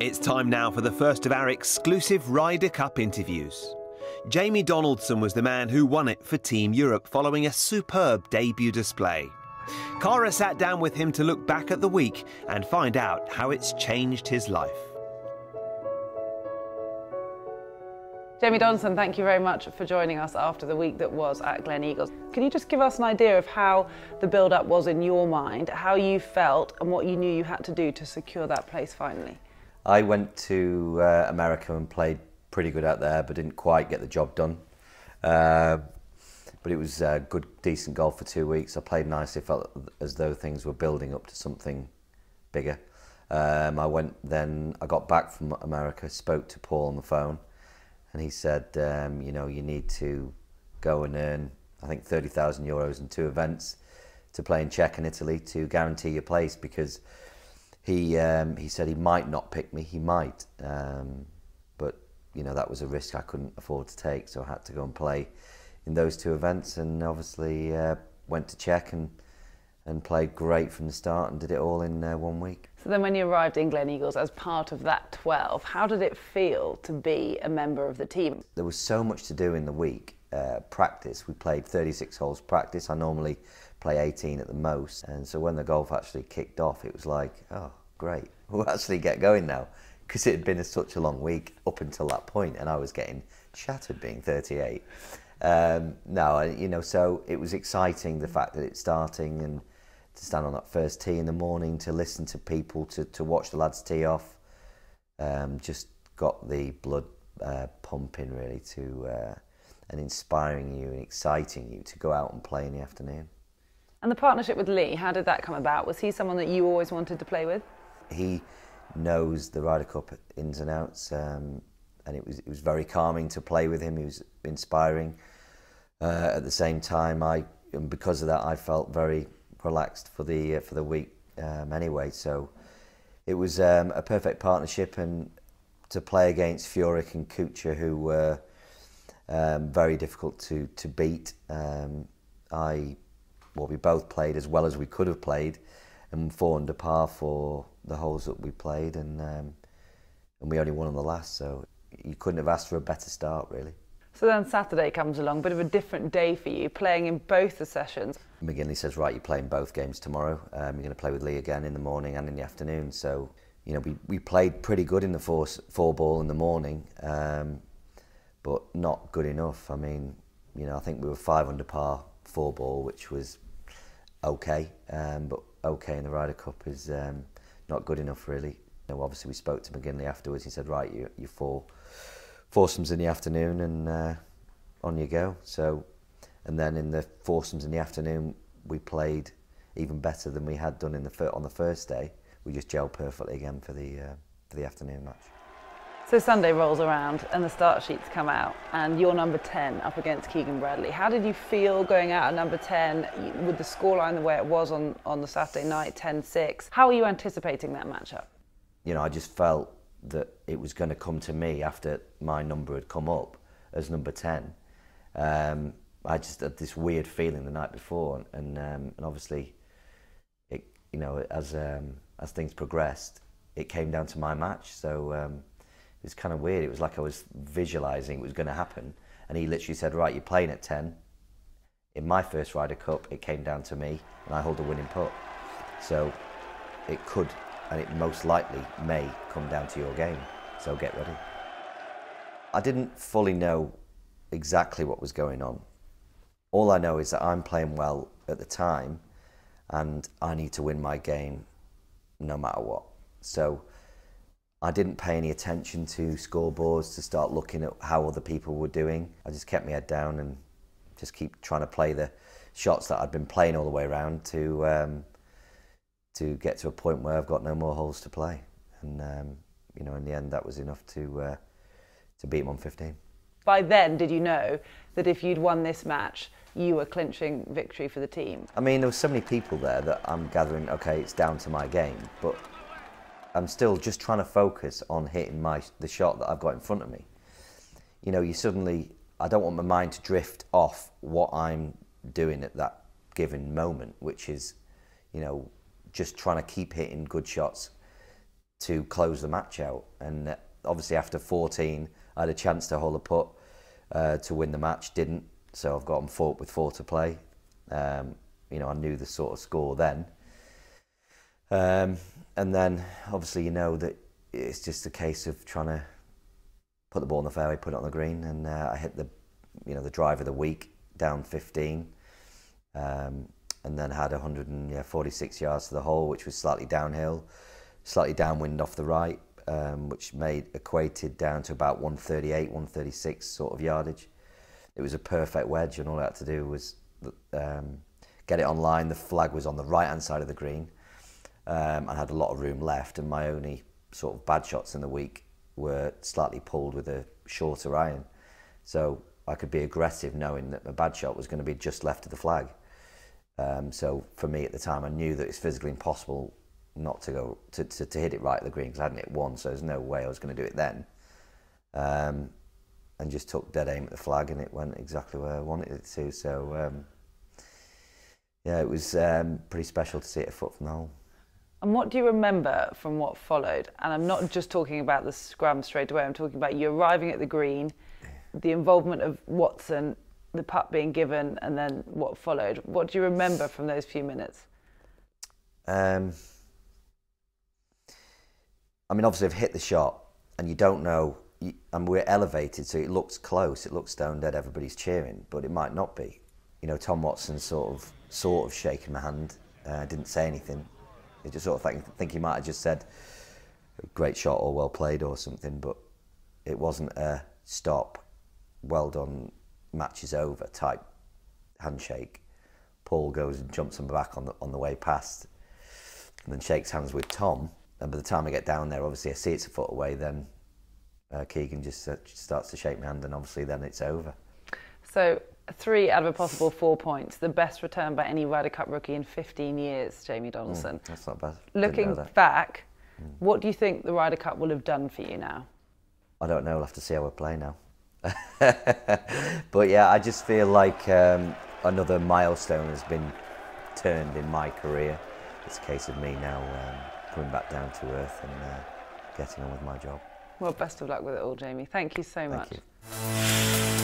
It's time now for the first of our exclusive Ryder Cup interviews. Jamie Donaldson was the man who won it for Team Europe following a superb debut display. Cara sat down with him to look back at the week and find out how it's changed his life. Jamie Donaldson, thank you very much for joining us after the week that was at Gleneagles. Can you just give us an idea of how the build-up was in your mind, how you felt and what you knew you had to do to secure that place finally? I went to America and played pretty good out there, but didn't quite get the job done. But it was good, decent golf for 2 weeks. I played nicely, felt as though things were building up to something bigger. I got back from America, spoke to Paul on the phone, and he said, you know, you need to go and earn, I think, €30,000 in 2 events to play in Czech and Italy to guarantee your place, because he said he might not pick me, he might, but you know, that was a risk I couldn't afford to take, so I had to go and play in those 2 events, and obviously went to Czech and played great from the start and did it all in 1 week. So then when you arrived in Gleneagles as part of that 12, how did it feel to be a member of the team? There was so much to do in the week. Practice, we played 36 holes practice. I normally play 18 at the most, and so when the golf actually kicked off, it was like, oh great, we'll actually get going now, because it had been such a long week up until that point, and I was getting shattered being 38. You know, so it was exciting, the fact that it's starting, and to stand on that first tee in the morning, to listen to people, to watch the lads tee off, just got the blood pumping really, and inspiring you and exciting you to go out and play in the afternoon. And the partnership with Lee, how did that come about? Was he someone that you always wanted to play with? He knows the Ryder Cup ins and outs, and it was very calming to play with him. He was inspiring. At the same time, and because of that, I felt very relaxed for the week anyway. So it was a perfect partnership, and to play against Furyk and Kuchar, who were very difficult to beat. We both played as well as we could have played, and 4 under par for the holes that we played, and we only won on the last, so you couldn't have asked for a better start really. So then Saturday comes along, bit of a different day for you, playing in both the sessions. McGinley says, right, you're playing both games tomorrow. You're going to play with Lee again in the morning and in the afternoon. So, you know, we played pretty good in the four ball in the morning, but not good enough. I mean, you know, I think we were 5 under par 4 ball, which was okay, but okay in the Ryder Cup is not good enough really. You know, obviously we spoke to McGinley afterwards. He said, right, you foursomes in the afternoon, and on you go. So, and then in the foursomes in the afternoon, we played even better than we had done on the first day. We just gelled perfectly again for the afternoon match. So Sunday rolls around and the start sheets come out, and you're number 10 up against Keegan Bradley. How did you feel going out at number 10 with the scoreline the way it was on the Saturday night, 10-6? How are you anticipating that matchup? You know, I just felt that it was going to come to me after my number had come up as number 10. I just had this weird feeling the night before, and obviously, it, you know, as things progressed, it came down to my match. So it was kind of weird. It was like I was visualising it was going to happen, and he literally said, "Right, you're playing at 10." In my first Ryder Cup, it came down to me, and I hold a winning putt. So it could, and it most likely may come down to your game, so get ready. I didn't fully know exactly what was going on. All I know is that I'm playing well at the time, and I need to win my game no matter what. So I didn't pay any attention to scoreboards to start looking at how other people were doing. I just kept my head down and just keep trying to play the shots that I'd been playing all the way around to get to a point where I've got no more holes to play, and you know, in the end, that was enough to beat him on 15. By then, did you know that if you'd won this match, you were clinching victory for the team? I mean, there were so many people there that I'm gathering, okay, it's down to my game, but I'm still just trying to focus on hitting the shot that I've got in front of me. You know, I don't want my mind to drift off what I'm doing at that given moment, which is, you know, just trying to keep hitting good shots to close the match out. And obviously after 14, I had a chance to hold a putt to win the match, didn't. So I've got them with 4 to play. You know, I knew the sort of score then. And then obviously you know that it's just a case of trying to put the ball in the fairway, put it on the green, and I hit the, you know, the drive of the week, down 15, and then had 146 yards to the hole, which was slightly downhill, slightly downwind off the right, which equated down to about 138, 136 sort of yardage. It was a perfect wedge, and all I had to do was get it online. The flag was on the right-hand side of the green. I had a lot of room left, and my only sort of bad shots in the week were slightly pulled with a shorter iron. So I could be aggressive knowing that my bad shot was going to be just left of the flag. So for me at the time, I knew that it's physically impossible not to go to hit it right at the green, because I hadn't hit one, so there's no way I was going to do it then. And just took dead aim at the flag, and it went exactly where I wanted it to. So yeah, it was pretty special to see it a foot from the hole. And what do you remember from what followed? And I'm not just talking about the scrum straight away, I'm talking about you arriving at the green, the involvement of Watson, the putt being given, and then what followed. What do you remember from those few minutes? I mean, obviously I've hit the shot, and you don't know, and we're elevated, so it looks close, it looks stone dead, everybody's cheering, but it might not be. You know, Tom Watson sort of shaking my hand, didn't say anything. I just sort of think he might have just said, great shot or well played or something, but it wasn't a stop, well done, match is over type handshake. Paul goes and jumps on my back on the way past, and then shakes hands with Tom. And by the time I get down there, obviously I see it's a foot away, then Keegan just starts to shake my hand, and obviously then it's over. So 3 out of a possible 4 points, the best return by any Ryder Cup rookie in 15 years, Jamie Donaldson. That's not bad. Looking back, what do you think the Ryder Cup will have done for you now? I don't know, we'll have to see how we play now. But yeah, I just feel like another milestone has been turned in my career. It's a case of me now coming back down to earth and getting on with my job. Well, best of luck with it all, Jamie. Thank you so much. Thank you.